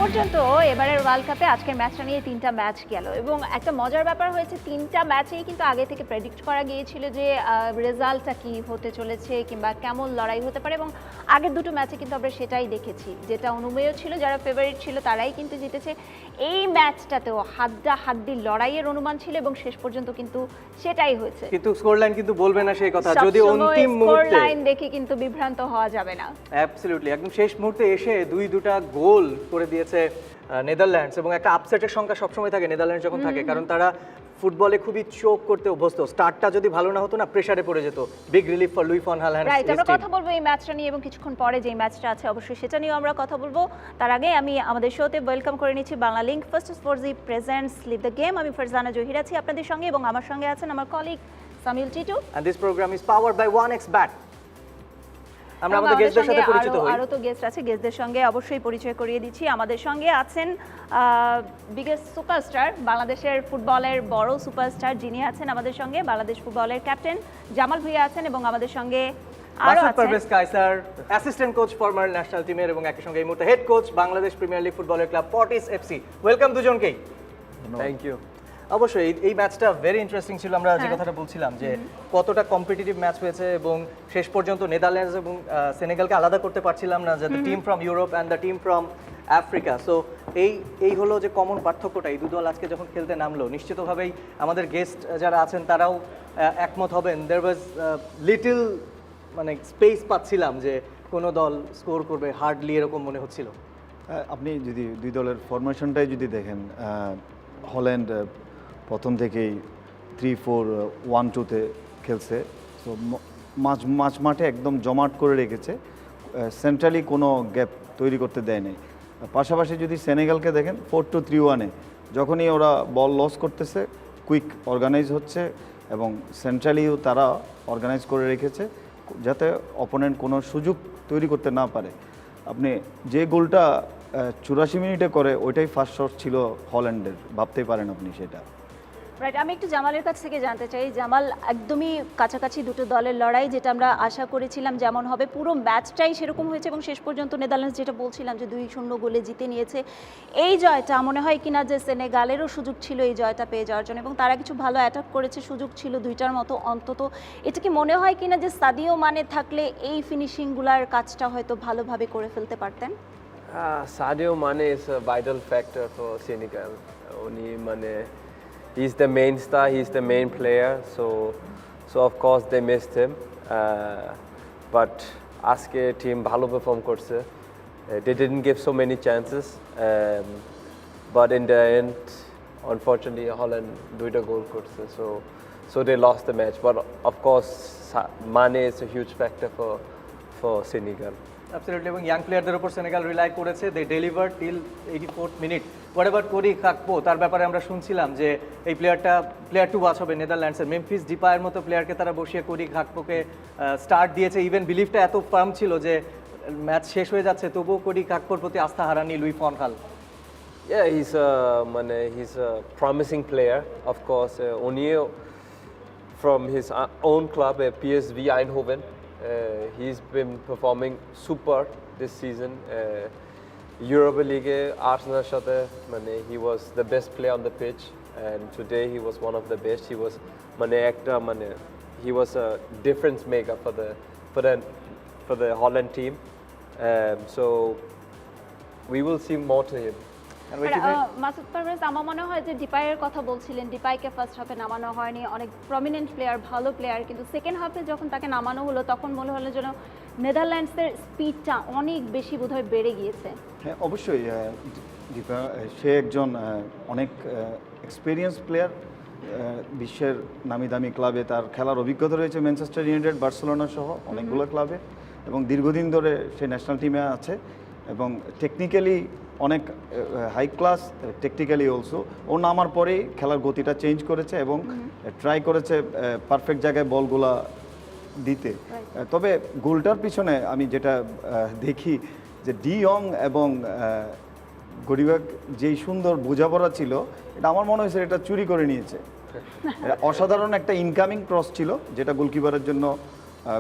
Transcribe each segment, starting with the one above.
পর্যন্ত এবারের ওয়ার্ল্ড কাপে আজকের ম্যাচটা নিয়ে 3টা ম্যাচ গেল এবং একটা মজার ব্যাপার হয়েছে 3টা ম্যাচেই কিন্তু আগে থেকে প্রেডিক্ট করা গিয়েছিল যে রেজাল্টটা কি হতে চলেছে কিংবা কেমন লড়াই হতে পারে এবং আগের দুটো ম্যাচে কিন্তু আমরা সেটাই দেখেছি, যেটা অনুমেয় ছিল, যারা ফেভারিট ছিল তারাই কিন্তু জিতেছে। এই ম্যাচটাতেও হাড্ডাহাড্ডি লড়াইয়ের অনুমান ছিল এবং শেষ পর্যন্ত কিন্তু সেটাই হয়েছে। কিন্তু স্কোর লাইন কিন্তু বলবে না সেই কথা, যদি অন্তিম মুহূর্তে স্কোর লাইন দেখে কিন্তু বিভ্রান্ত হওয়া যাবে না। অ্যাবসলিউটলি, একদম শেষ মুহূর্তে এসে দুটা গোল করে দিয়েছে নেদারল্যান্ডস এবং একটা আপসেটের সংখ্যা সবসময় থাকে নেদারল্যান্ডস যখন থাকে, কারণ তারা ফুটবলে খুবই চোখ করতে অভ্যস্ত। স্টার্টটা যদি ভালো না হতো না, প্রেসারে পড়ে যেত। Big relief for Louis van Gaal. Right, আমরা কথা বলবো এই ম্যাচটা নিয়ে এবং কিছুক্ষণ পরে যে ম্যাচটা আছে অবশ্যই সেটা নিয়েও আমরা কথা বলবো। তার আগে আমি আমাদের শোতে ওয়েলকাম করে নিচ্ছি Banglalink first sports presents live the game. আমি ফারজানা জহির আছি আপনাদের সঙ্গে এবং আমার সঙ্গে আছেন আমার কলিগ সামিল Titu. And this program is powered by 1xBet. আমরা আমাদের গেস্টদের সাথে পরিচিত হই। আরো তো গেস্ট আছে, গেস্টদের সঙ্গে অবশ্যই পরিচয় করিয়ে দিচ্ছি। আমাদের সঙ্গে আছেন বিগেস্ট সুপারস্টার, বাংলাদেশের ফুটবলের বড় সুপারস্টার যিনি আছেন আমাদের সঙ্গে, বাংলাদেশ ফুটবলের ক্যাপ্টেন জামাল ভুঁইয়া আছেন এবং আমাদের সঙ্গে আরো আছেন Parvez Kaiser, assistant coach former national টিমের এবং একই সঙ্গে এই মুহূর্তে head coach Bangladesh premier league ফুটবলের ক্লাব পটিস এফসি। ওয়েলকাম দুজনকেই। Thank you. অবশ্যই এই ম্যাচটা ভেরি ইন্টারেস্টিং ছিল। আমরা যে কথাটা বলছিলাম যে কতটা কম্পিটিটিভ ম্যাচ হয়েছে এবং শেষ পর্যন্ত নেদারল্যান্ডস এবং সেনেগালকে আলাদা করতে পারছিলাম না, যে the team from Europe and the team from Africa. So এই হলো যে কমন পার্থক্যটা। এই দল আজকে যখন খেলতে নামলো, নিশ্চিতভাবেই আমাদের গেস্ট যারা আছেন তারাও একমত হবেন, দেয়ার ওয়াজ লিটল মানে স্পেস পাচ্ছিলাম যে কোনো দল স্কোর করবে, হার্ডলি এরকম মনে হচ্ছিল। আপনি যদি দুই দলের ফরমেশনটাই যদি দেখেন, হল্যান্ড প্রথম থেকেই 3-4-1-2-তে খেলছে। তো মাঠে একদম জমাট করে রেখেছে, সেন্ট্রালি কোনো গ্যাপ তৈরি করতে দেয় নাই। পাশাপাশি যদি সেনেগালকে দেখেন 4-2-3-1-এ যখনই ওরা বল লস করতেছে কুইক অর্গানাইজ হচ্ছে এবং সেন্ট্রালিও তারা অর্গানাইজ করে রেখেছে যাতে অপোনেন্ট কোনো সুযোগ তৈরি করতে না পারে। আপনি যে গোলটা 84 মিনিটে করে ওইটাই ফার্স্ট শট ছিল হল্যান্ডের, ভাবতেই পারেন আপনি সেটা। রাইট, আমি একটু জামালের কাছ থেকে জানতে চাই, জামাল একদমই কাছাকাছি দুটো দলের লড়াই, যেটা আমরা আশা করেছিলাম যেমন হবে পুরো ম্যাচটাই সেরকম হয়েছে এবং শেষ পর্যন্ত নেদারল্যান্ডস যেটা বলছিলাম যে 2-0 গোলে জিতে নিয়েছে। এই জয়টা মনে হয় কিনা যে সেনেগালেরও সুযোগ ছিল এই জয়টা পেয়ে যাওয়ার জন্য এবং তারা কিছু ভালো অ্যাটাক করেছে, সুযোগ ছিল 2টার মতো অন্তত। এটা কি মনে হয় কিনা যে সাদিও মানে থাকলে এই ফিনিশিংগুলার কাজটা হয়তো ভালোভাবে করে ফেলতে পারতেন? Sadio Mane is a vital factor for Senegal. Only Mane, he's the main star, he's the main player, so of course they missed him. But aske team bhalo perform korche. They didn't give so many chances, but in the end, unfortunately, Holland duita goal korche, so they lost the match. But of course, Mane is a huge factor for Senegal. Absolutely, এবং young প্লেয়ারদের উপর Senegal rely করেছে। They deliver till 84th minute. Whatever Cody Gakpo, তার ব্যাপারে আমরা শুনছিলাম যে এই প্লেয়ার টু ওয়াচ হবে নেদারল্যান্ডসের। মেমফিস ডিপায়ের মতো প্লেয়ারকে তারা বসিয়ে কোরি কাকপোকে স্টার্ট দিয়েছে। ইভেন বিলিফটা এত ফার্ম ছিল যে ম্যাচ শেষ হয়ে যাচ্ছে তবুও কোরি কাকপোর প্রতি আস্থা হারানি লুই ফন হাল। Yeah, he's a promising player, of course. Only from his own club, PSV Eindhoven. He's been performing super this season. Europa League, Arsenal shate, he was the best player on the pitch, and today he was one of the best. He was he was a difference maker for the Holland team. So we will see more to him. Masud Parvez, আমার মনে হয় যে ডিপাইয়ের কথা বলছিলেন, ডিপাইকে first হাফে নামানো হয়নি, অনেক প্রমিনেন্ট প্লেয়ার, ভালো প্লেয়ার, কিন্তু সেকেন্ড হাফে যখন তাকে নামানো হলো তখন মনে হলো যেন নেদারল্যান্ডসের স্পিডটা অনেক বেশি বোধহয় বেড়ে গিয়েছে। হ্যাঁ, অবশ্যই দীপা, সে একজন অনেক এক্সপিরিয়েন্স প্লেয়ার, বিশ্বের নামি দামি ক্লাবে তার খেলার অভিজ্ঞতা রয়েছে, ম্যানচেস্টার ইউনাইটেড, বার্সেলোনা সহ অনেকগুলো ক্লাবে, এবং দীর্ঘদিন ধরে সে ন্যাশনাল টিমে আছে এবং টেকনিক্যালি অনেক হাই ক্লাস, টেকনিক্যালি অলসো। ও নামার পরেই খেলার গতিটা চেঞ্জ করেছে এবং ট্রাই করেছে পারফেক্ট জায়গায় বলগুলা দিতে। তবে গোলটার পিছনে আমি যেটা দেখি যে ডি ইয়ং এবং গরিবাক যেই সুন্দর বোঝাপড়া ছিল, এটা আমার মনে হয়েছে এটা চুরি করে নিয়েছে। অসাধারণ একটা ইনকামিং ক্রস ছিল, যেটা গোলকিপারের জন্য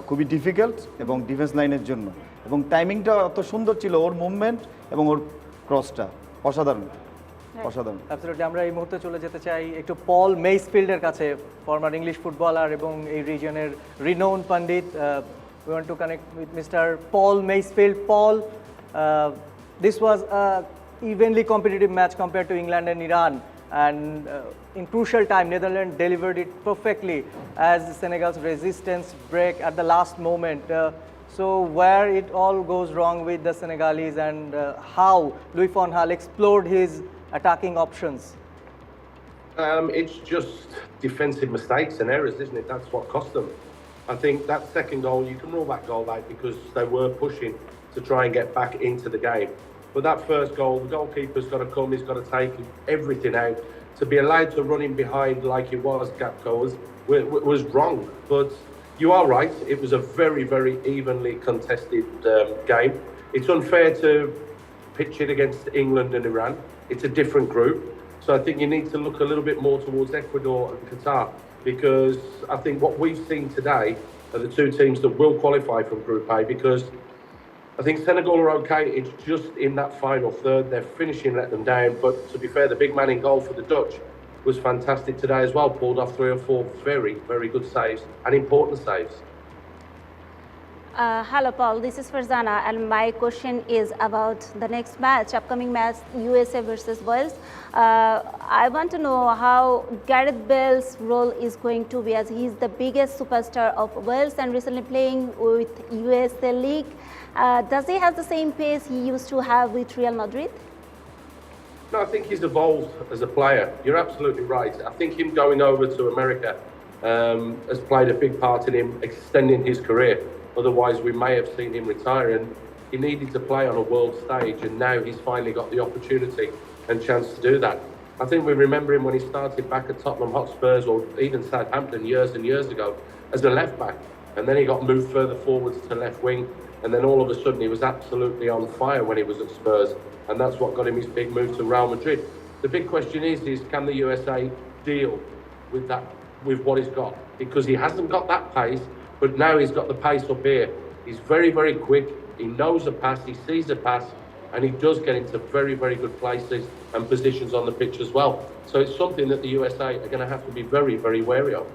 খুবই ডিফিকাল্ট এবং ডিফেন্স লাইনের জন্য, এবং টাইমিংটা অত সুন্দর ছিল, ওর মুভমেন্ট এবং ওর ক্রসটা অসাধারণ অসাধারণ। অ্যাবসলিউটলি। আমরা এই মুহূর্তে চলে যেতে চাই একটু পল মেইসফিল্ডের কাছে, ফরমার ইংলিশ ফুটবলার এবং এই রিজিয়নের renowned pundit. We want to connect with mister Paul Masefield. Paul, this was a evenly competitive match compared to England and Iran, and in crucial time Netherlands delivered it perfectly as Senegal's resistance break at the last moment. So where it all goes wrong with the Senegalese, and how Louis van Gaal explored his attacking options? It's just defensive mistakes and errors, isn't it? That's what cost them. I think that second goal, you can rule that goal out because they were pushing to try and get back into the game. But that first goal, the goalkeeper's got to come, he's got to take everything out. To be allowed to run in behind like it was, Gakpo, was wrong. But you are right, it was a very, very evenly contested game. It's unfair to pitch it against England and Iran. It's a different group. So I think you need to look a little bit more towards Ecuador and Qatar, because I think what we've seen today are the two teams that will qualify from Group A, because I think Senegal are okay. It's just in that final third, they're finishing, let them down. But to be fair, the big man in goal for the Dutch was fantastic today as well. Pulled off 3 or 4 very, very good saves and important saves. Hello, Paul. This is Farzana, and my question is about the next match, upcoming match, USA versus Wales. I want to know how Gareth Bale's role is going to be, as he's the biggest superstar of Wales and recently playing with USA League. Does he have the same pace he used to have with Real Madrid? No, I think he's evolved as a player. You're absolutely right. I think him going over to America has played a big part in him extending his career. Otherwise, we may have seen him retire, and he needed to play on a world stage, and now he's finally got the opportunity and chance to do that. I think we remember him when he started back at Tottenham Hotspurs or even Southampton years and years ago as a left back, and then he got moved further forwards to left wing, and then all of a sudden he was absolutely on fire when he was at Spurs, and that's what got him his big move to Real Madrid. The big question is can the USA deal with that, with what he's got? Because he hasn't got that pace, but now he's got the pace up here. He's very, very quick. He knows a pass, he sees a pass, and he does get into very, very good places and positions on the pitch as well. So it's something that the USA are going to have to be very, very wary of.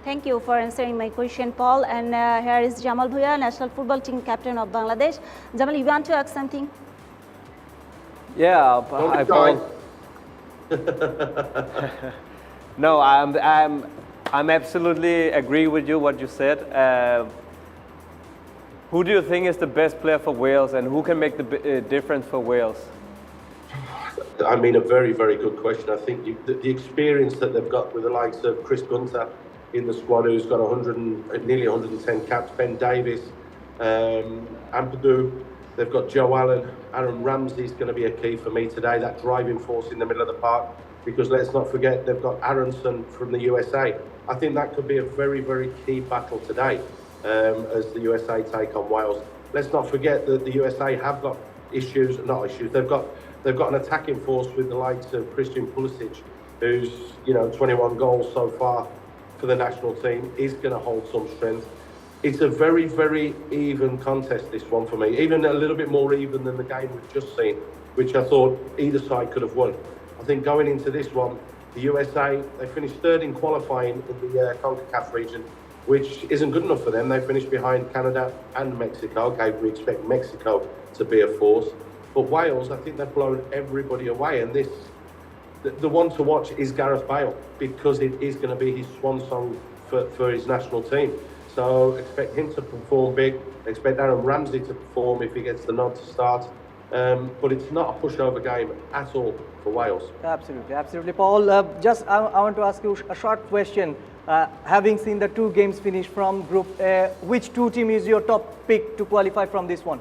Thank you for answering my question, Paul. And here is Jamal Bhuya, national football team captain of Bangladesh. Jamal, you want to ask something? Yeah, Don't hi, die. Paul. No, I'm absolutely agree with you what you said. Who do you think is the best player for Wales, and who can make the difference for Wales? I mean, a very, very good question. I think the experience that they've got with the likes of Chris Gunter in the squad, who's got nearly 110 caps, Ben Davies, Ampadu, they've got Joe Allen, Aaron Ramsey's going to be a key for me today, that driving force in the middle of the park, because let's not forget they've got Aronson from the USA. I think that could be a very, very key battle today as the USA take on Wales. Let's not forget that the USA have got they've got an attacking force with the likes of Christian Pulisic, who's 21 goals so far for the national team, is going to hold some strength. It's a very, very even contest, this one, for me. Even a little bit more even than the game we've just seen, which I thought either side could have won. I think going into this one, the USA, they finished third in qualifying in the CONCACAF region, which isn't good enough for them. They finished behind Canada and Mexico. Okay, we expect Mexico to be a force. But Wales, I think they've blown everybody away. And the one to watch is Gareth Bale, because it is going to be his swan song for his national team. So expect him to perform big. Expect Aaron Ramsey to perform if he gets the nod to start. But it's not a pushover game at all for Wales. Absolutely, absolutely. Paul, I want to ask you a short question. Having seen the 2 games finish from Group A, which 2 team is your top pick to qualify from this one?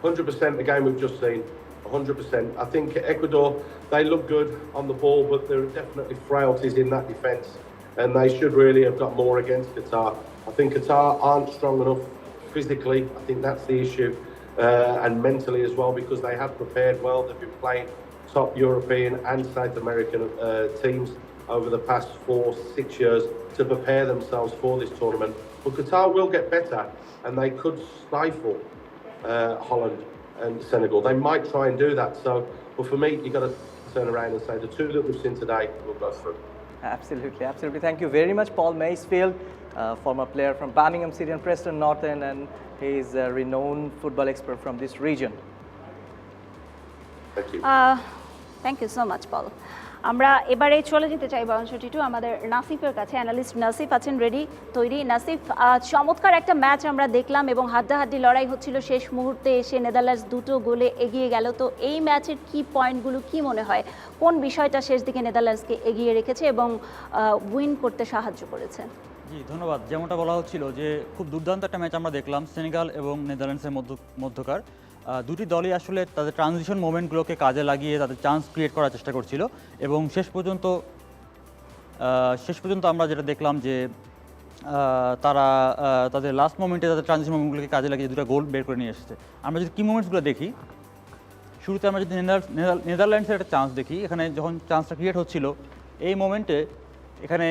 100% the game we've just seen. 100%. I think Ecuador, they look good on the ball, but there are definitely frailties in that defence, and they should really have got more against Qatar. I think Qatar aren't strong enough physically. I think that's the issue, and mentally as well, because they have prepared well. They've been playing top European and South American teams over the past 4-6 years to prepare themselves for this tournament. But Qatar will get better, and they could stifle Holland and Senegal. They might try and do that. So, but for me, you've got to turn around and say the two that we've seen today will go through. Absolutely, absolutely. Thank you very much, Paul Macefield, former player from Birmingham City and Preston North End, and he is a renowned football expert from this region. Thank you. Thank you so much Paul. আমরা এবারে চলে যেতে চাই bouncer Titu আমাদের নাসিফের কাছে। Analyst Nasif আছেন ready, তৈরি। নাসিফ, চমৎকার একটা ম্যাচ আমরা দেখলাম এবং হাড্ডাহাড্ডি লড়াই হচ্ছিল, শেষ মুহূর্তে এসে নেদারল্যান্ডস 2 গোলে এগিয়ে গেল। তো এই ম্যাচের কি পয়েন্টগুলো কি মনে হয়, কোন বিষয়টা শেষ দিকে নেদারল্যান্ডসকে এগিয়ে রেখেছে এবং উইন করতে সাহায্য করেছে? জি ধন্যবাদ। যেমনটা বলা হচ্ছিল যে খুব দুর্দান্ত একটা ম্যাচ আমরা দেখলাম সেনেগাল এবং নেদারল্যান্ডসের মধ্যকার। দুটি দলই আসলে তাদের ট্রানজিশন মোমেন্টগুলোকে কাজে লাগিয়ে তাদের চান্স ক্রিয়েট করার চেষ্টা করছিল এবং শেষ পর্যন্ত আমরা যেটা দেখলাম যে তারা তাদের লাস্ট মোমেন্টে তাদের ট্রানজিশন মোমেন্টগুলোকে কাজে লাগিয়ে দুটো গোল বের করে নিয়ে এসেছে। আমরা যদি কি মোমেন্টসগুলো দেখি, শুরুতে আমরা যদি নেদারল্যান্ডসের একটা চান্স দেখি, এখানে যখন চান্সটা ক্রিয়েট হচ্ছিল এই মোমেন্টে এখানে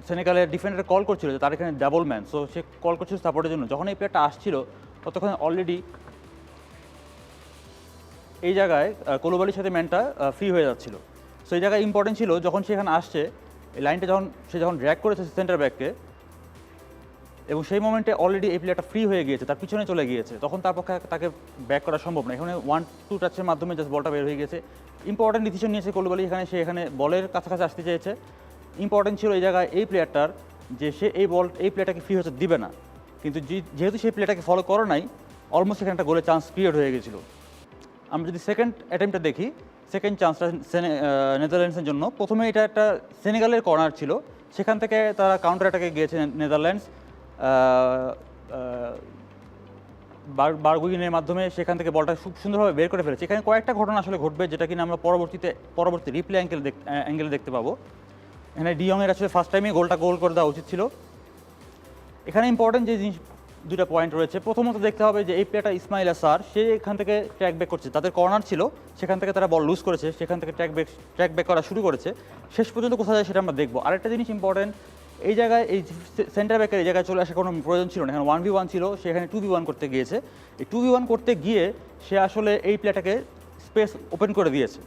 সেনেগালের ডিফেন্ডার কল করছিল যে তার এখানে ডাবল ম্যান, সো সে কল করছিল সাপোর্টের জন্য। যখন এই প্লেয়ারটা আসছিল ততক্ষণ অলরেডি এই জায়গায় কোলোবালির সাথে ম্যানটা ফ্রি হয়ে যাচ্ছিল। সো এই জায়গায় ইম্পর্টেন্ট ছিল যখন সে এখানে আসছে, এই লাইনটা যখন ড্র্যাগ করেছে সেন্টার ব্যাককে, এবং সেই মোমেন্টে অলরেডি এই প্লেয়ারটা ফ্রি হয়ে গিয়েছে, তার পিছনে চলে গিয়েছে, তখন তার পক্ষে তাকে ব্যাক করা সম্ভব না। এখানে 1-2 টাচের মাধ্যমে জাস্ট বলটা বের হয়ে গেছে। ইম্পর্টেন্ট ডিসিশন নিয়েছে কোলোবালি, সে এখানে বলের কাছাকাছি আসতে চেয়েছে। ইম্পর্টেন্ট ছিল এই জায়গায় এই প্লেয়ারটার যে সে এই প্লেয়ারটাকে ফ্রি হতে দিবে না, কিন্তু যেহেতু সেই প্লেয়ারটাকে ফলো করে নাই, অলমোস্ট এখানে একটা গোলের চান্স ক্রিয়েট হয়ে গেছিলো। আমরা যদি সেকেন্ড অ্যাটেম্পটা দেখি, সেকেন্ড চান্সটা নেদারল্যান্ডসের জন্য, প্রথমে এটা একটা সেনেগালের কর্নার ছিল, সেখান থেকে তারা কাউন্টার অ্যাটাকে গিয়েছে নেদারল্যান্ডস বারগুইনের মাধ্যমে, সেখান থেকে বলটা খুব সুন্দরভাবে বের করে ফেলেছে। এখানে কয়েকটা ঘটনা আসলে ঘটবে যেটা কিনা আমরা পরবর্তী রিপ্লে অ্যাঙ্গেলে দেখতে পাবো। এখানে ডিয়ংয়ের আসলে ফার্স্ট টাইমে গোল করে দেওয়া উচিত ছিল। এখানে ইম্পর্টেন্ট যে জিনিস দুটা পয়েন্ট রয়েছে, প্রথমত দেখতে হবে যে এই প্লেয়ারটা ইসমাইল আসার, সে এখান থেকে ট্র্যাক ব্যাক করছে, তাদের কর্নার ছিল সেখান থেকে তারা বল লুজ করেছে, সেখান থেকে ট্র্যাক ব্যাক করা শুরু করেছে, শেষ পর্যন্ত কোথায় যায় সেটা আমরা দেখবো। আরেকটা জিনিস ইম্পর্টেন্ট, এই জায়গায় এই সেন্টার ব্যাকের এই জায়গায় চলে আসার কোনো প্রয়োজন ছিল না, এখানে 1v1 ছিল, সে এখানে 2v1 করতে গিয়েছে। এই 2v1 করতে গিয়ে সে আসলে এই প্লেয়ারটাকে স্পেস ওপেন করে দিয়েছে,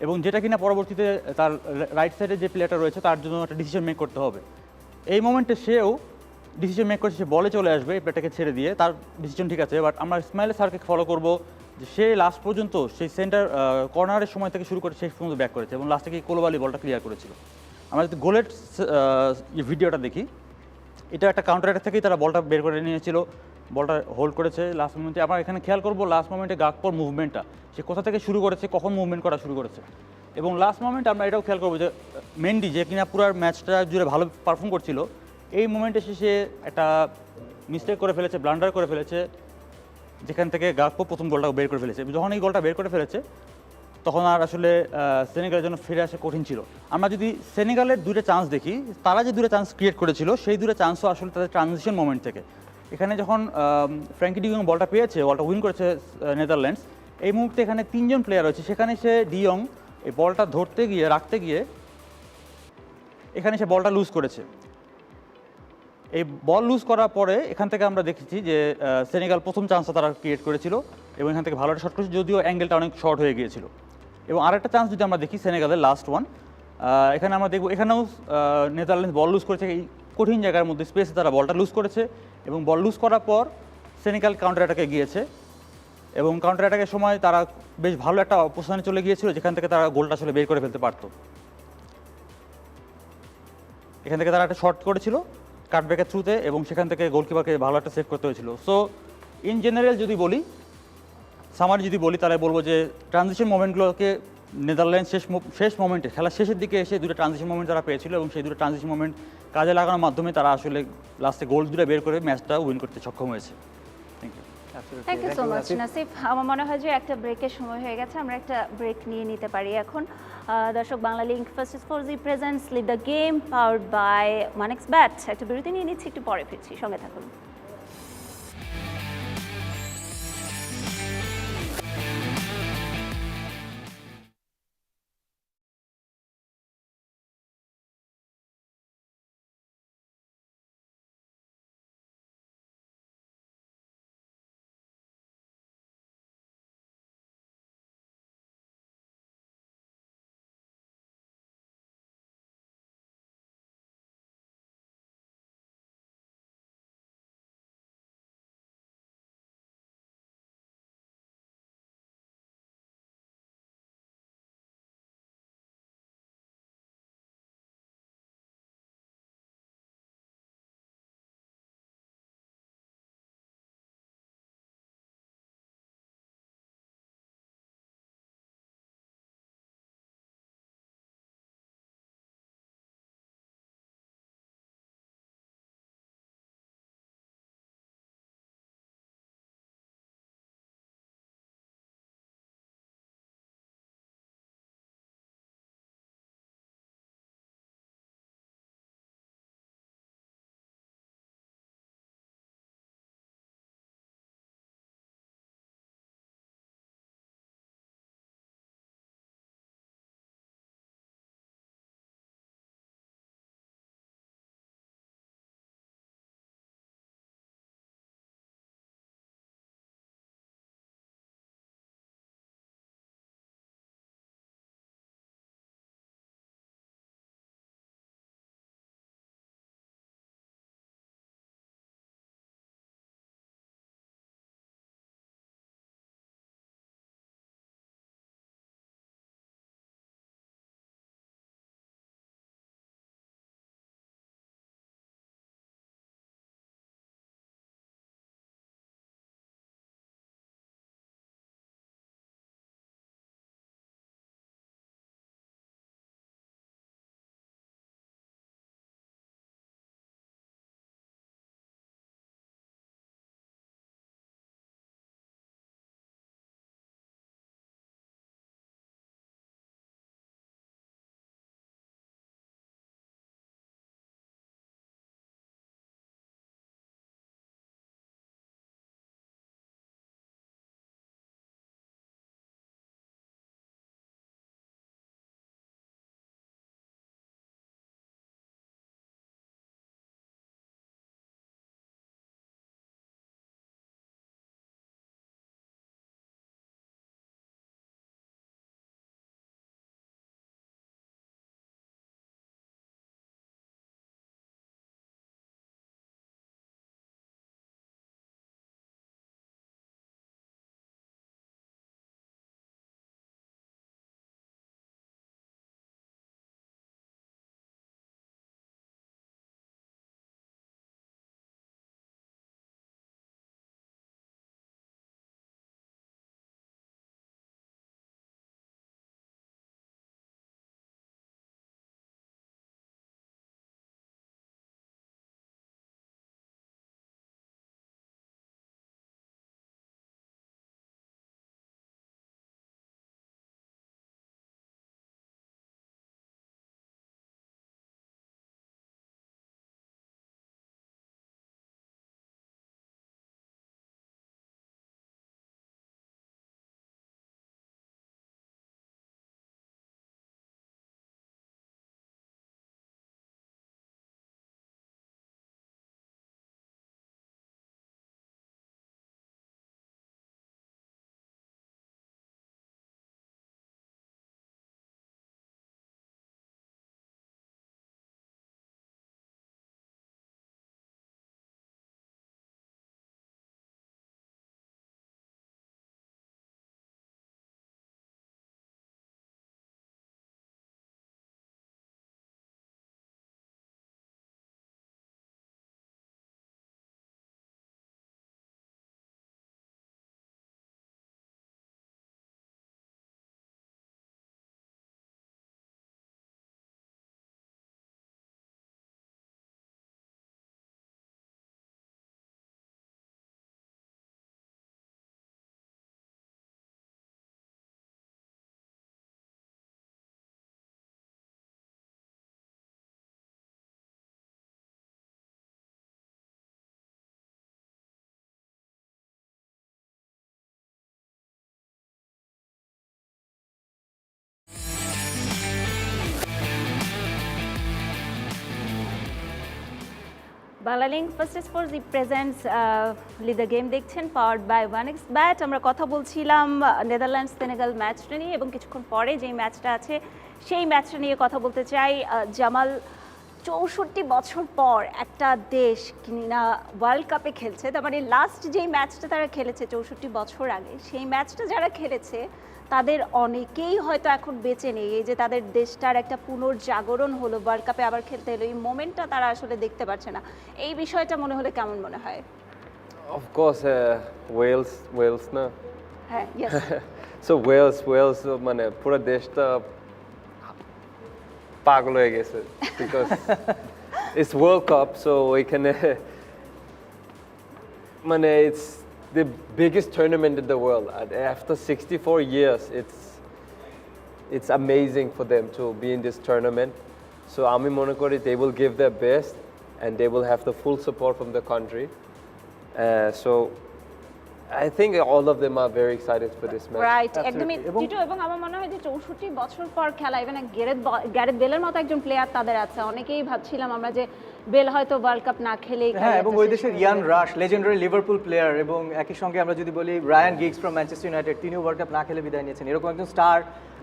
এবং যেটা কিনা পরবর্তীতে তার রাইট সাইডে যে প্লেয়ারটা রয়েছে তার জন্য একটা ডিসিশন মেক করতে হবে। এই মোমেন্টে সেও ডিসিশন মেক করছে, সে বলে চলে আসবে এই প্লেয়ারটাকে ছেড়ে দিয়ে, তার ডিসিশন ঠিক আছে। বাট আমরা ইসমাইল স্যারকে ফলো করবো যে সে লাস্ট পর্যন্ত সেই সেন্টার কর্নারের সময় থেকে শুরু করে শেষ পর্যন্ত ব্যাক করেছে এবং লাস্টে গিয়ে কোলোবালি বলটা ক্লিয়ার করেছিল। আমরা যদি গোলের ভিডিওটা দেখি, এটা একটা কাউন্টার অ্যাটাক থেকেই তারা বলটা বের করে নিয়েছিল, বলটা হোল্ড করেছে লাস্ট মোমেন্টে। আমরা এখানে খেয়াল করবো লাস্ট মোমেন্টে গাকপোর মুভমেন্টটা, সে কোথা থেকে শুরু করেছে, কখন মুভমেন্ট করা শুরু করেছে। এবং লাস্ট মোমেন্টে আমরা এটাও খেয়াল করবো যে মেন্ডি, যে কিনা পুরো ম্যাচটা জুড়ে ভালো পারফর্ম করছিল, এই মোমেন্টে সে একটা মিস্টেক করে ফেলেছে, ব্লান্ডার করে ফেলেছে, যেখান থেকে গাকপো প্রথম গোলটা বের করে ফেলেছে। যখন এই গোলটা বের করে ফেলেছে তখন আর আসলে সেনেগালের জন্য ফিরে আসা কঠিন ছিল। আমরা যদি সেনেগালের দুটো চান্স দেখি, তারা যে দুটো চান্স ক্রিয়েট করেছিল সেই দুটো চান্সও আসলে তাদের ট্রানজিশন মোমেন্ট থেকে। এখানে যখন ফ্র্যাঙ্কি ডিয়ং বলটা পেয়েছে, বলটা উইন করেছে নেদারল্যান্ডস, এই মুহূর্তে এখানে 3 জন প্লেয়ার রয়েছে, সেখানে সে ডিয়ং এই বলটা ধরতে গিয়ে রাখতে গিয়ে এখানে সে বলটা লুজ করেছে। এই বল লুজ করার পরে এখান থেকে আমরা দেখেছি যে সেনেগাল প্রথম চান্সটা তারা ক্রিয়েট করেছিল এবং এখান থেকে ভালো একটা শট করেছে, যদিও অ্যাঙ্গেলটা অনেক শর্ট হয়ে গিয়েছিল। এবং আরেকটা চান্স যদি আমরা দেখি সেনেগালের লাস্ট ওয়ান, এখানে আমরা দেখব এখানেও নেদারল্যান্ডস বল লুজ করেছে, এই কঠিন জায়গার মধ্যে স্পেসে তারা বলটা লুজ করেছে এবং বল লুজ করার পর সেনেগাল কাউন্টার অ্যাটাকে গিয়েছে এবং কাউন্টার অ্যাটাকের সময় তারা বেশ ভালো একটা অবস্থানে চলে গিয়েছিল, যেখান থেকে তারা গোলটা আসলে বের করে ফেলতে পারতো। এখান থেকে তারা একটা শট করেছিল কাটব্যাকের থ্রুতে এবং সেখান থেকে গোলকিপারকে ভালো একটা সেভ করতে হয়েছিল। সো ইন জেনারেল যদি বলি, সামারি যদি বলি, তাহলে বলবো যে ট্রানজিশন মোমেন্টগুলোকে নেদারল্যান্ড শেষ মোমেন্টে খেলার শেষের দিকে এসে দুটো ট্রানজিশন মোমেন্ট তারা পেয়েছিল এবং সেই দুটো ট্রানজিশন মোমেন্ট কাজে লাগানোর মাধ্যমে তারা আসলে লাস্টে গোল দুটো বের করে ম্যাচটা উইন করতে সক্ষম হয়েছে। Thank you. Thank you so much Nasif. আমার মনে হয় যে একটা ব্রেকের সময় হয়ে গেছে, আমরা একটা ব্রেক নিয়ে নিতে পারি এখন। দর্শক, Banglalink first four G presents lead the game powered by মানেক্স ব্যাট। একটা বিরতি নিয়ে নিচ্ছি, একটু পরে ফিরছি, সঙ্গে থাকুন। Banglalink first sports presents leader game দেখছেন পাওয়ার্ড বাই 1xBet। আমরা কথা বলছিলাম নেদারল্যান্ডস সেনেগাল ম্যাচটা নিয়ে এবং কিছুক্ষণ পরে যেই ম্যাচটা আছে সেই ম্যাচটা নিয়ে কথা বলতে চাই। জামাল, 64 বছর পর একটা দেশ কিনা ওয়ার্ল্ড কাপে খেলছে, তার মানে লাস্ট যেই ম্যাচটা তারা খেলেছে 64 বছর আগে, সেই ম্যাচটা যারা খেলেছে তাদের অনেকেই হয়তো এখন বেঁচে নেই। এই যে তাদের দেশটার একটা পুনর্জাগরণ হলো, ওয়ার্ল্ড কাপে আবার খেলতে এলো, এই মোমেন্টটা তারা আসলে দেখতে পাচ্ছে না। এই বিষয়টা মনে হলে কেমন মনে হয়? Of course, Wales না? হ্যাঁ, ইয়েস। So Wales মানে পুরো দেশটা পাগল হয়ে গেছে because it's World Cup, so এখানে মানে it's the biggest tournament in the world. And after 64 years, it's amazing for them to be in this tournament. So আমি মনে করি they will give their best and they will have the full support from the country. So I think all of them are very excited for this match. Right, একদমই Tito. এবং আমার মনে হয় যে 64 বছর পর খেলা, ইভেন গ্যারেথ বেলের মতো একজন প্লেয়ার তাদের আছে। অনেকেই ভাবছিলাম আমরা যে বেল হয়তো ওয়ার্ল্ড কাপ না খেলেই, হ্যাঁ, এবং ওই দেশের Ian Rush, legendary Liverpool player, এবং একই সঙ্গে আমরা যদি বলি Ryan Giggs from Manchester United, তিনিও ওয়ার্ল্ড কাপ না খেলে বিদায় নিয়েছেন। এরকম একজন স্টার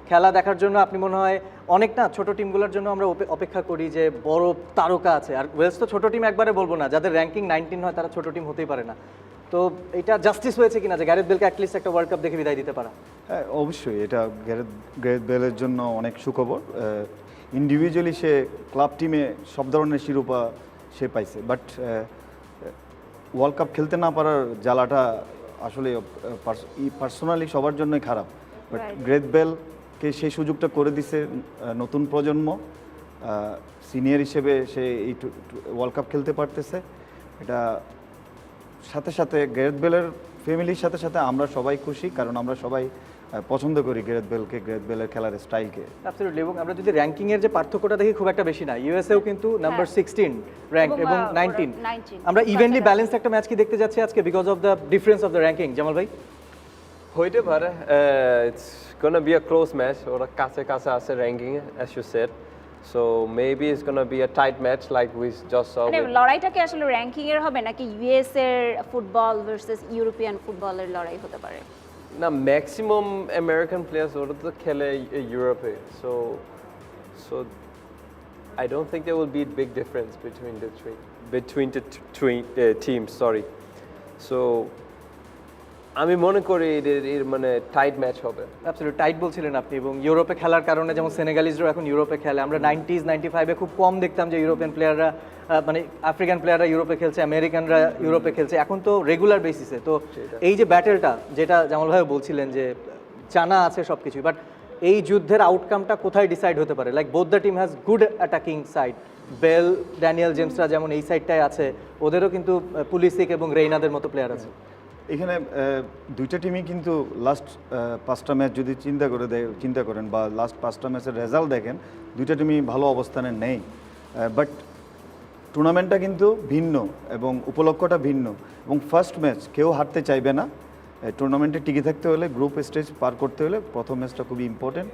খেলা দেখার জন্য আপনি মনে হয় অনেক না ছোট টিমগুলোর জন্য আমরা অপেক্ষা করি যে বড় তারকা আছে। আর ওয়েলস তো ছোট টিম একবারে বলবো না, যাদের র্যাঙ্কিং 19 হয় তারা ছোট টিম হতেই পারে না। তো এটা জাস্টিস হয়েছে কিনা যে গ্যারেথ বেলকে অ্যাটলিস্ট একটা ওয়ার্ল্ড কাপ দেখে বিদায় দিতে পারা? হ্যাঁ, অবশ্যই এটা গ্যারেথ বেলের জন্য অনেক সুখবর। ইন্ডিভিজুয়ালি সে ক্লাব টিমে সব ধরনের শিরোপা সে পাইছে, বাট ওয়ার্ল্ড কাপ খেলতে না পারার জ্বালাটা আসলে পার্সোনালি সবার জন্যই খারাপ। বাট গ্যারেথ বেলকে সেই সুযোগটা করে দিছে নতুন প্রজন্ম, সিনিয়র হিসেবে সে এই ওয়ার্ল্ড কাপ খেলতে পারতেছে। এটা সাথে সাথে গ্যারেথ বেলের ফ্যামিলির সাথে সাথে আমরা সবাই খুশি, কারণ আমরা সবাই পছন্দ করি গ্যারেথ বেলের খেলার স্টাইলকে। অ্যাবসলিউটলি। এবং আমরা যদি র্যাঙ্কিং এর যে পার্থক্যটা দেখি খুব একটা বেশি না। ইউএসএও কিন্তু নাম্বার 16 র্যাঙ্ক এবং 19। আমরা ইভেনলি ব্যালেন্সড একটা ম্যাচ কি দেখতে যাচ্ছি আজকে because of the difference of the ranking? Jamal ভাই, হইতে পারে it's gonna be a close match, ওরা কাছে কাছে আছে ranking as you said, so maybe it's gonna be a tight match like we just saw. মানে লড়াইটা কি আসলে র্যাঙ্কিং এর হবে নাকি ইউএস এর ফুটবল ভার্সেস ইউরোপিয়ান ফুটবলের লড়াই হতে পারে? না, ম্যাক্সিমাম আমেরিকান প্লেয়ার্স ওরা তো খেলে ইউরোপে, so I don't think there will be a big difference between the teams, sorry. So আমি মনে করি এর মানে টাইট ম্যাচ হবে। অ্যাবসলিউট টাইট বলছিলেন আপনি। এবং ইউরোপে খেলার কারণে যেমন সেনেগালিজরা এখন ইউরোপে খেলে, আমরা 90s 95-এ খুব কম দেখতাম যে ইউরোপিয়ান প্লেয়াররা, মানে আফ্রিকান প্লেয়াররা ইউরোপে খেলছে, আমেরিকানরা ইউরোপে খেলছে, এখন তো রেগুলার বেসিসে। তো এই যে ব্যাটেলটা, যেটা জামাল ভাই বলছিলেন যে জানা আছে সব কিছুই, বাট এই যুদ্ধের আউটকামটা কোথায় ডিসাইড হতে পারে? Like both the team has good attacking side, Bale Daniel জেমসরা যেমন এই সাইডটায় আছে, ওদেরও কিন্তু পুলিসিক এবং রেইনাদের মতো প্লেয়ার আছে। এখানে দুইটা টিমই কিন্তু লাস্ট 5টা ম্যাচ যদি চিন্তা করেন বা লাস্ট 5টা ম্যাচের রেজাল্ট দেখেন, দুইটা টিমই ভালো অবস্থানে নেই। বাট টুর্নামেন্টটা কিন্তু ভিন্ন এবং উপলক্ষটা ভিন্ন, এবং ফার্স্ট ম্যাচ কেউ হারতে চাইবে না। টুর্নামেন্টে টিকে থাকতে হলে, গ্রুপ স্টেজ পার করতে হলে প্রথম ম্যাচটা খুবই ইম্পর্টেন্ট।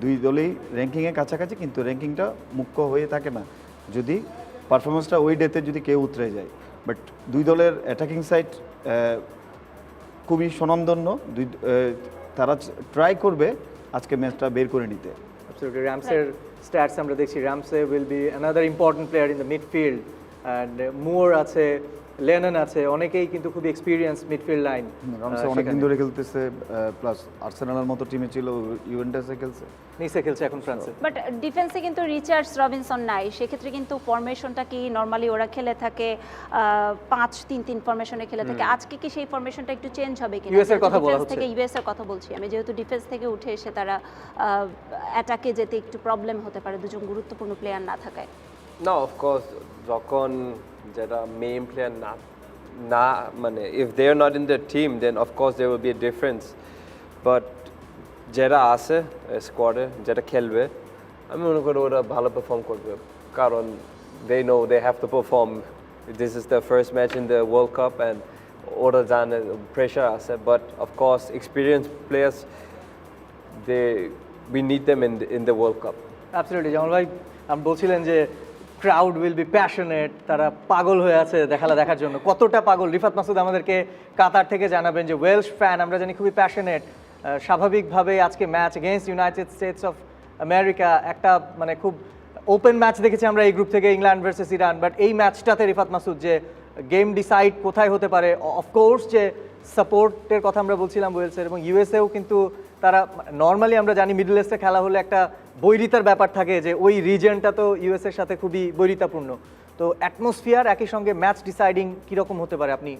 দুই দলেই র্যাঙ্কিংয়ে কাছাকাছি, কিন্তু র্যাঙ্কিংটা মুখ্য হয়ে থাকে না যদি পারফরমেন্সটা ওই ডেতে যদি কেউ উতরে যায়। বাট দুই দলের অ্যাটাকিং সাইড খুবই স্বনামধন্য, তারা ট্রাই করবে আজকে ম্যাচটা বের করে নিতে। অ্যাবসলিউটলি। র্যামসের স্ট্যাটস আমরা দেখছি, Ramsey will be another important player in the midfield, and Moore আছে, লেনন আছে, অনেকেই কিন্তু খুবই এক্সপিরিয়েন্স মিডফিল্ড লাইন। রামসে অনেকদিন ধরে খেলতেছে, প্লাস আর্সেনালের মতো টিমে ছিল, ইউভেন্টাসে খেলছে, নিসে খেলছে এখন ফ্রান্সে। বাট ডিফেন্সে কিন্তু রিচার্ডস রবিনসন নাই, সেক্ষেত্রে কিন্তু ফরমেশনটা কি নর্মালি ওরা খেলে থাকে 5-3-3 ফরমেশনে খেলে থাকে। আজকে কি সেই ফরমেশনটা একটু চেঞ্জ হবে কিনা? ইউএস এর কথা বলা হচ্ছে, থেকে ইউএস এর কথা বলছি আমি, যেহেতু ডিফেন্স থেকে উঠে এসে তারা অ্যাটাকে যেতে একটু প্রবলেম হতে পারে দুজন গুরুত্বপূর্ণ প্লেয়ার না থাকায়। না, অফকোর্স যখন যেটা মেইন প্লেয়ার না মানে if they are not in the team, then of course there will be a difference, but যারা আছে স্কোয়াডে, যেটা খেলবে, আমি মনে করি ওরা ভালো পারফর্ম করবে, কারণ they know they have to perform. This is their first match in the World Cup and ওরা জানে প্রেশার আছে, but of course experienced players, we need them in the World Cup. Absolutely. যেমন ভাই আপনি বলছিলেন যে ক্রাউড উইল বি প্যাশনেট, তারা পাগল হয়ে আছে দেখার জন্য। কতটা পাগল রিফাত মাসুদ আমাদেরকে কাতার থেকে জানাবেন। যে ওয়েলস ফ্যান আমরা জানি খুবই প্যাশনেট, স্বাভাবিকভাবে আজকে match against United states of America, একটা মানে খুব ওপেন ম্যাচ দেখেছি আমরা এই গ্রুপ থেকে, ইংল্যান্ড ভার্সেস ইরান। বাট এই ম্যাচটাতে রিফাত মাসুদ যে গেম ডিসাইড কোথায় হতে পারে, অফকোর্স যে সাপোর্টের কথা আমরা বলছিলাম ওয়েলসের, এবং ইউএসএও কিন্তু তারা নর্মালি আমরা জানি মিডল ইস্টে খেলা হলে একটা বৈরিতার ব্যাপার থাকে, যে ওই রিজিয়নটা তো ইউএসএর সাথে খুবই বৈরিতাপূর্ণ। তো অ্যাটমসফিয়ার একই সঙ্গে ম্যাচ ডিসাইডিং কীরকম হতে পারে আপনি?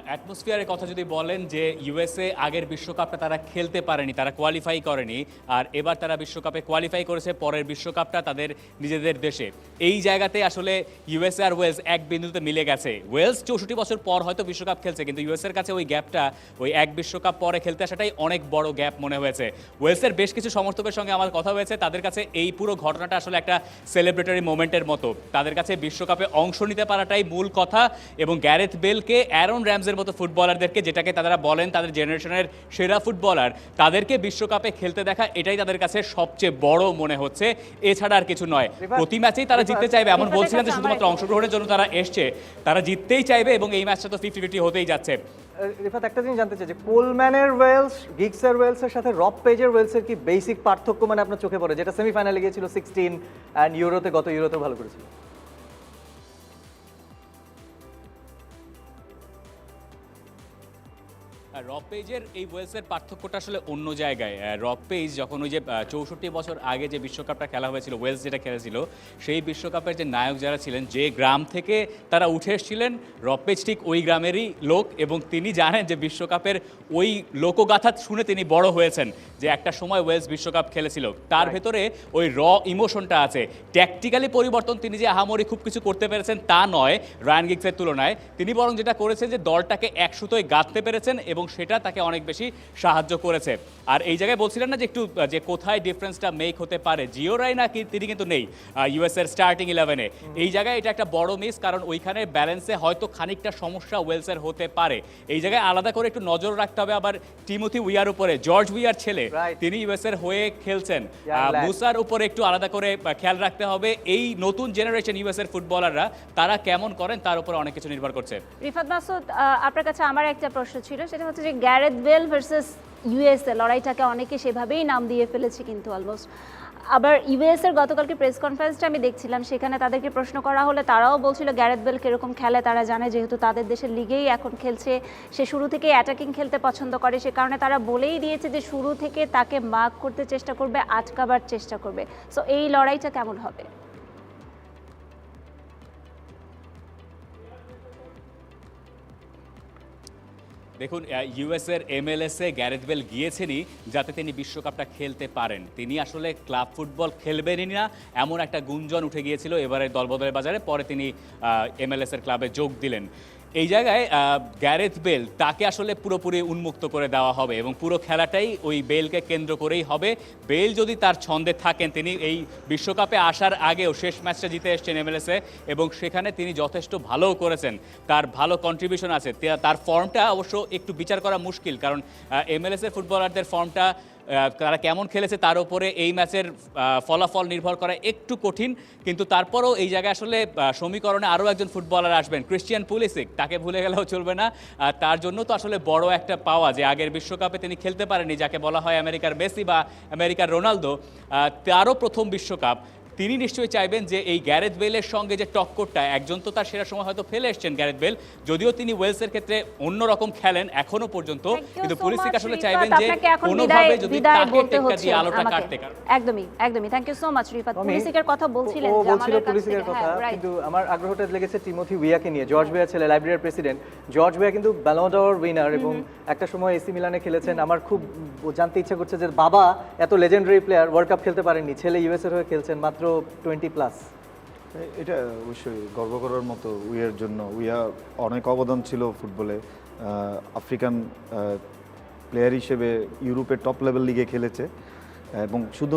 অ্যাটমসফিয়ারের কথা যদি বলেন, যে ইউএসএ আগের বিশ্বকাপটা তারা খেলতে পারেনি, তারা কোয়ালিফাই করেনি, আর এবার তারা বিশ্বকাপে কোয়ালিফাই করেছে, পরের বিশ্বকাপটা তাদের নিজেদের দেশে। এই জায়গাতে আসলে ইউএসএ আর ওয়েলস এক বিন্দুতে মিলে গেছে। ওয়েলস 64 বছর পর হয়তো বিশ্বকাপ খেলছে, কিন্তু ইউএসএর কাছে ওই গ্যাপটা, ওই এক বিশ্বকাপ পরে খেলতে আসাটাই অনেক বড় গ্যাপ মনে হয়েছে। ওয়েলসের বেশ কিছু সমর্থকের সঙ্গে আমার কথা হয়েছে, তাদের কাছে এই পুরো ঘটনাটা আসলে একটা সেলিব্রেটরি মোমেন্টের মতো। তাদের কাছে বিশ্বকাপে অংশ নিতে পারাটাই মূল কথা, এবং গ্যারেথ বেলকে, অ্যারন র্যামসের মতো ফুটবলারদেরকে, যেটাকে তারা বলেন তাদের জেনারেশনের সেরা ফুটবলার, তাদেরকে বিশ্বকাপে খেলতে দেখা, এটাই তাদের কাছে সবচেয়ে বড় মনে হচ্ছে, এছাড়া আর কিছু নয়। প্রতি ম্যাচেই তারা জিততে চাইবে, এমন বলছিলেন যে শুধুমাত্র অংশগ্রহণের জন্য তারা এসছে, তারা জিততেই চাইবে, এবং এই ম্যাচটা তো 50-50 হতেই যাচ্ছে। রিফাত, একটা জিনিস জানতে চাই যে কোলম্যানের ওয়েলস, গিগসের ওয়েলসের সাথে রব পেজের ওয়েলসের কি বেসিক পার্থক্য মানে আপনার চোখে পড়ে, যেটা সেমিফাইনালে গিয়েছিল 16 অ্যান্ড ইউরোতে, গত ইউরোতে ভালো করেছিল? রব পেজের এই ওয়েলসের পার্থক্যটা আসলে অন্য জায়গায়। রব পেজ যখন ওই যে 64 বছর আগে যে বিশ্বকাপটা খেলা হয়েছিল, ওয়েলস যেটা খেলেছিল, সেই বিশ্বকাপের যে নায়ক যারা ছিলেন, যে গ্রাম থেকে তারা উঠে এসেছিলেন, রব পেজ ঠিক ওই গ্রামেরই লোক, এবং তিনি জানেন যে বিশ্বকাপের ওই লোকগাথা শুনে তিনি বড় হয়েছেন, যে একটা সময় ওয়েলস বিশ্বকাপ খেলেছিল। তার ভেতরে ওই ইমোশনটা আছে। ট্যাকটিক্যালি পরিবর্তন তিনি যে আহামরি খুব কিছু করতে পেরেছেন তা নয় রায়ান গিগসের তুলনায়, তিনি বরং যেটা করেছেন যে দলটাকে এক সুতোয় গাঁথতে পেরেছেন, এবং সেটা তাকে অনেক বেশি সাহায্য করেছে। আর এই জায়গায় বলছিলেন না যে একটু যে কোথায় ডিফারেন্সটা মেক হতে পারে, জিও রাইনা তিনি কিন্তু নেই ইউএস এর স্টার্টিং 11-এ। এই জায়গায় এটা একটা বড় মিস, কারণ ওইখানে ব্যালেন্সে হয়তো খানিকটা সমস্যা ওয়েলসের হতে পারে। এই জায়গায় আলাদা করে একটু নজর রাখতে হবে আবার টিমোথি উইয়ার উপরে, জর্জ উইয়ার ছেলে, তিনি ইউএস এর হয়ে খেলছেন। মুসার উপরে একটু আলাদা করে খেয়াল রাখতে হবে। এই নতুন জেনারেশন ইউএস এর ফুটবলাররা তারা কেমন করেন তার উপর অনেক কিছু নির্ভর করছে। রিফাত মাসুদ, আপনার কাছে আমার একটা প্রশ্ন ছিল, সেটা হচ্ছে যে গ্যারেথ বেল ভার্সেস ইউএসএ লড়াইটাকে অনেকে সেভাবেই নাম দিয়ে ফেলেছে, কিন্তু অলমোস্ট আবার ইউএসএর গতকালকে প্রেস কনফারেন্সটা আমি দেখছিলাম, সেখানে তাদেরকে প্রশ্ন করা হলে তারাও বলছিল গ্যারেথ বেল কীরকম খেলে তারা জানে, যেহেতু তাদের দেশের লিগেই এখন খেলছে, সে শুরু থেকেই অ্যাটাকিং খেলতে পছন্দ করে, সে কারণে তারা বলেই দিয়েছে যে শুরু থেকে তাকে মার্ক করতে চেষ্টা করবে, আটকাবার চেষ্টা করবে। সো এই লড়াইটা কেমন হবে? দেখুন, ইউএসের এমএলএসে গ্যারেথ বেল গিয়েছেনই যাতে তিনি বিশ্বকাপটা খেলতে পারেন। তিনি আসলে ক্লাব ফুটবল খেলবেনই না এমন একটা গুঞ্জন উঠে গিয়েছিল এবারের দলবদলের বাজারে, পরে তিনি এমএলএসের ক্লাবে যোগ দিলেন। এই জায়গায় গ্যারেথ বেল তাকে আসলে পুরোপুরি উন্মুক্ত করে দেওয়া হবে, এবং পুরো খেলাটাই ওই বেলকে কেন্দ্র করেই হবে। বেল যদি তার ছন্দে থাকেন, তিনি এই বিশ্বকাপে আসার আগেও শেষ ম্যাচটা জিতে এসছেন এমএলএসে, এবং সেখানে তিনি যথেষ্ট ভালোও করেছেন, তার ভালো কন্ট্রিবিউশন আছে। তার ফর্মটা অবশ্য একটু বিচার করা মুশকিল, কারণ এমএলএসের ফুটবলারদের ফর্মটা তারা কেমন খেলেছে তার উপরে এই ম্যাচের ফলাফল নির্ভর করা একটু কঠিন, কিন্তু তারপরও এই জায়গায় আসলে সমীকরণে আরও একজন ফুটবলার আসবেন, ক্রিশ্চিয়ান পুলিসিক, তাকে ভুলে গেলেও চলবে না। তার জন্য তো আসলে বড় একটা পাওয়া যে আগের বিশ্বকাপে তিনি খেলতে পারেননি, যাকে বলা হয় আমেরিকার মেসি বা আমেরিকার রোনালদো, তারও প্রথম বিশ্বকাপ। তিনি নিশ্চয়ই চাইবেন যে এই গ্যারেথ বেলের সঙ্গে যে টক্করটা, একজন তো তার সেরা সময় হয়তো ফেলে এসছেন গ্যারেথ বেল, যদিও তিনি ওয়েলসের ক্ষেত্রে অন্যরকম খেলেন এখনো পর্যন্ত, কিন্তু পুলিসিক আসলে চাইবেন যে কোনোভাবে যদি তাকে টেক্কা দিয়ে আলোটা কাটতে। একদমই thank you so much Rifat. পুলিসিকের কথা বলছিলেন, ও বলছিল পুলিসিকের কথা, কিন্তু আমার আগ্রহটা লেগেছে টিমোথি উইয়াকে নিয়ে। জর্জ উইয়া ছেলে, লাইব্রেরির প্রেসিডেন্ট জর্জ উইয়া কিন্তু ব্যালন ড'র উইনার, এবং একটা সময় এসি মিলানে খেলেছেন। আমার খুব জানতে ইচ্ছা করছে যে বাবা এত লেজেন্ডারি প্লেয়ার ওয়ার্ল্ড কাপ খেলতে পারেননি, ছেলে ইউএস এর হয়ে খেলছেন, মাত্র 20+। এটা অবশ্যই গর্ব করার মতো উইয়ার জন্য। উইয়া অনেক অবদান ছিল ফুটবলে, আফ্রিকান প্লেয়ার হিসেবে ইউরোপের টপ লেভেল লিগে খেলেছে, এবং শুধু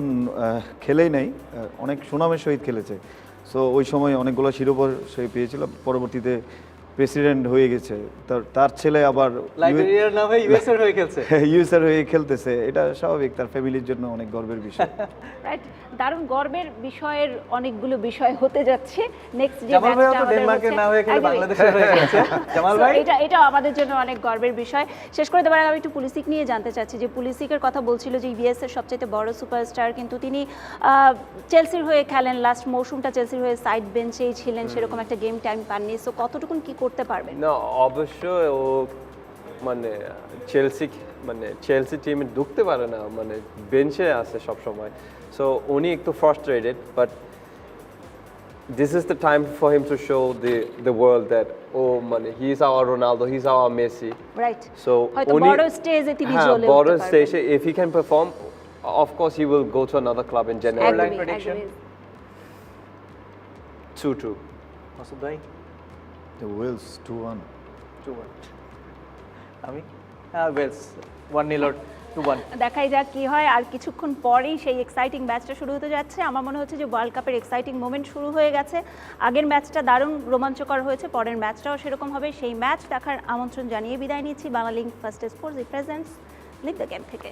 খেলেই নাই, অনেক সুনামের সহিত খেলেছে। সো ওই সময় অনেকগুলো শিরোপা সে পেয়েছিল। পরবর্তীতে প্রেসিডেন্ট হয়ে গেছে, তার ছেলে আবার লাইবেরিয়ার না হয়ে ইউএস এর হয়ে খেলছে। ইউএসএর হয়ে খেলতেছে, এটা স্বাভাবিক, তার ফ্যামিলির জন্য অনেক গর্বের বিষয়। রাইট, দারুণ গর্বের বিষয়ের অনেকগুলো বিষয় হতে যাচ্ছে। নেক্সট যে জামাল ভাই ম্যাচটা তো আমাদের ডেনমার্কের হচ্ছে, না হয়ে খেলে একদমই। বাংলাদেশের হয়ে খেলছে। জামাল So, ভাই এটা আমাদের জন্য অনেক গর্বের বিষয়। শেষ করে দেওয়ার আগে আমি একটু পুলিসিক নিয়ে জানতে চাচ্ছি যে পুলিসিকের কথা বলছিল যে ইবিএস এর সবচেয়ে বড় সুপারস্টার, কিন্তু তিনি চেলসির হয়ে খেলেন, লাস্ট মৌসুমটা চেলসির হয়ে সাইড বেঞ্চেই ছিলেন, সেরকম একটা গেম টাইম পাননি। সো কতটুকুন কি করতে পারবেন? না অবশ্যই ও মানে চেলসি টিমে ঢুকতে পারে না, মানে বেঞ্চে আছে সব সময়। সো উনি একটু frustrated, but this is the time for him to show the world that মানে he is our Ronaldo, he is our Messi. Right, So হয়তো বড় স্টেজে তিনি জ্বলে বড় উঠতে পারবেন। স্টেজে if he can perform, of course he will go to another club in January. Scoreline একদমই, prediction? একদমই। 2-2. মাসুদ ভাই The Wales 2-1. 2-1, আমি ওয়েলস 1-0 or 2-1। দেখাই যাক কি হয়। আর কিছুক্ষণ পরেই সেই এক্সাইটিং ম্যাচটা শুরু হতে যাচ্ছে। আমার মনে হচ্ছে যে ওয়ার্ল্ড কাপের এক্সাইটিং মোমেন্ট শুরু হয়ে গেছে। আগের ম্যাচটা দারুণ রোমাঞ্চকর হয়েছে, পরের ম্যাচটাও সেরকম হবে। সেই ম্যাচ দেখার আমন্ত্রণ জানিয়ে বিদায় নিচ্ছি। Banglalink first sports presents live the game থেকে।